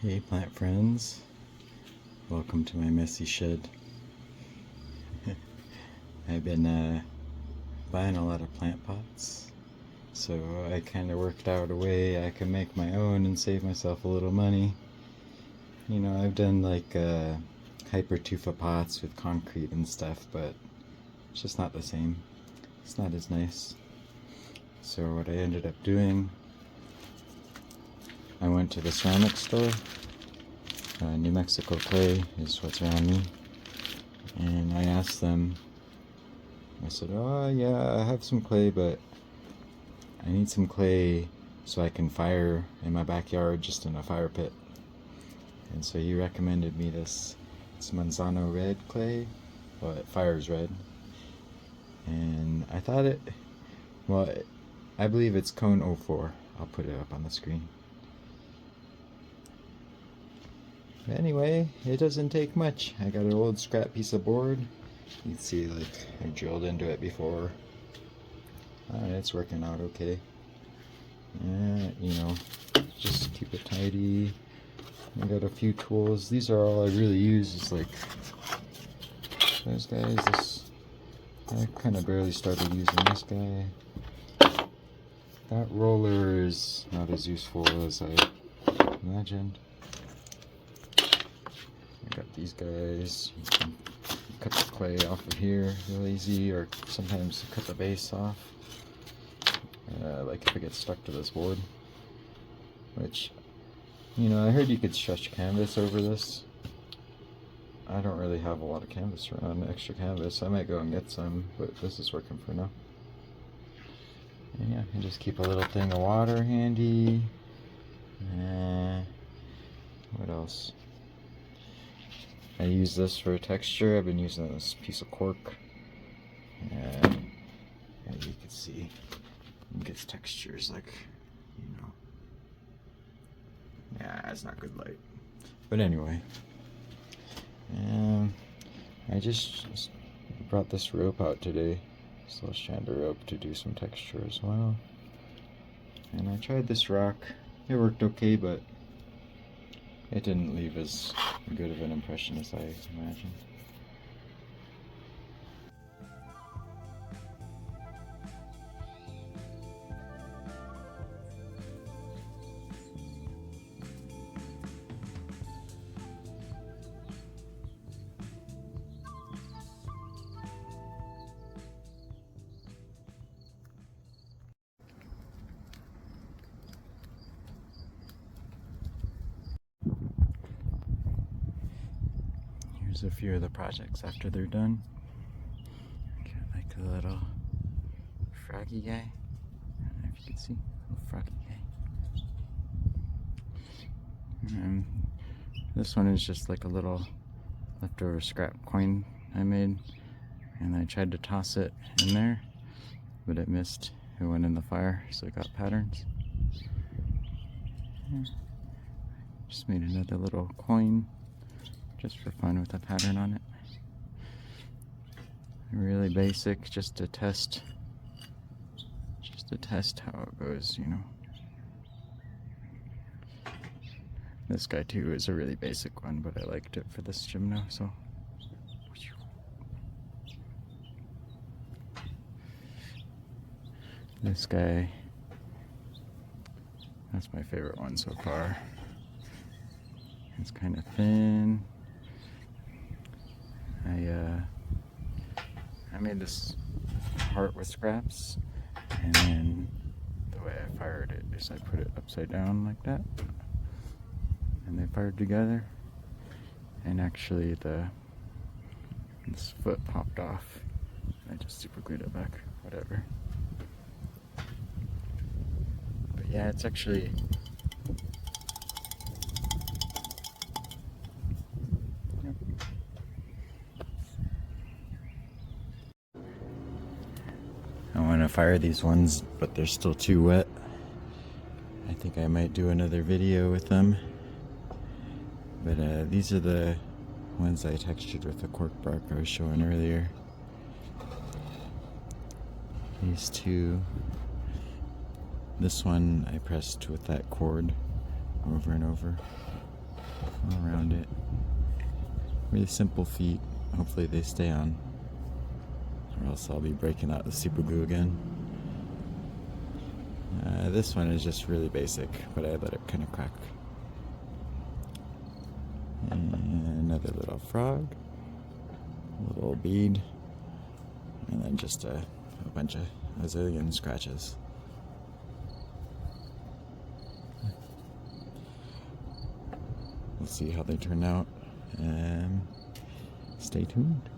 Hey plant friends, welcome to my messy shed. I've been buying a lot of plant pots, so I kind of worked out a way I can make my own and save myself a little money. You know, I've done like hypertufa pots with concrete and stuff, but it's just not the same. It's not as nice. So what I ended up doing, I went to the ceramic store. New Mexico Clay is what's around me, and I asked them, I said, oh yeah, I have some clay, but I need some clay so I can fire in my backyard just in a fire pit. And so he recommended me this. It's Manzano red clay. Well, it fires red. And I thought I believe it's Cone 04. I'll put it up on the screen. But anyway, it doesn't take much. I got an old scrap piece of board. You can see, like, I drilled into it before. It's working out okay. You know, just keep it tidy. I got a few tools. These are all I really use. Is like those guys. I kind of barely started using this guy. That roller is not as useful as I imagined. I got these guys. You can cut the clay off of here real easy, or sometimes cut the base off. Like if it gets stuck to this board, which, you know, I heard you could stretch canvas over this. I don't really have a lot of canvas around, extra canvas. I might go and get some, but this is working for now. And yeah, and just keep a little thing of water handy. What else? I use this for texture. I've been using this piece of cork. And as you can see, it gets textures like, you know. Yeah, it's not good light. But anyway, I just brought this rope out today, this little chandler rope, to do some texture as well. And I tried this rock. It worked okay, but it didn't leave as good of an impression as I imagined. Here's a few of the projects after they're done. Got like a little froggy guy. I don't know if you can see, little froggy guy. This one is just like a little leftover scrap coin I made, and I tried to toss it in there, but it missed. It went in the fire, so it got patterns. Just made another little coin, just for fun, with a pattern on it. Really basic, just to test how it goes, you know. This guy too is a really basic one, but I liked it for this gymno, so. This guy, that's my favorite one so far. It's kind of thin. I made this heart with scraps, and then the way I fired it is I put it upside down like that, and they fired together, and actually this foot popped off. I just super glued it back, whatever. But yeah, it's actually, I want to fire these ones, but they're still too wet. I think I might do another video with them. But these are the ones I textured with the cork bark I was showing earlier. These two. This one I pressed with that cord over and over. all around it. Really simple feet. Hopefully they stay on, or else I'll be breaking out the super glue again. This one is just really basic, but I let it kind of crack. And another little frog, a little bead, and then just a bunch of a zillion scratches. We'll see how they turn out, and stay tuned.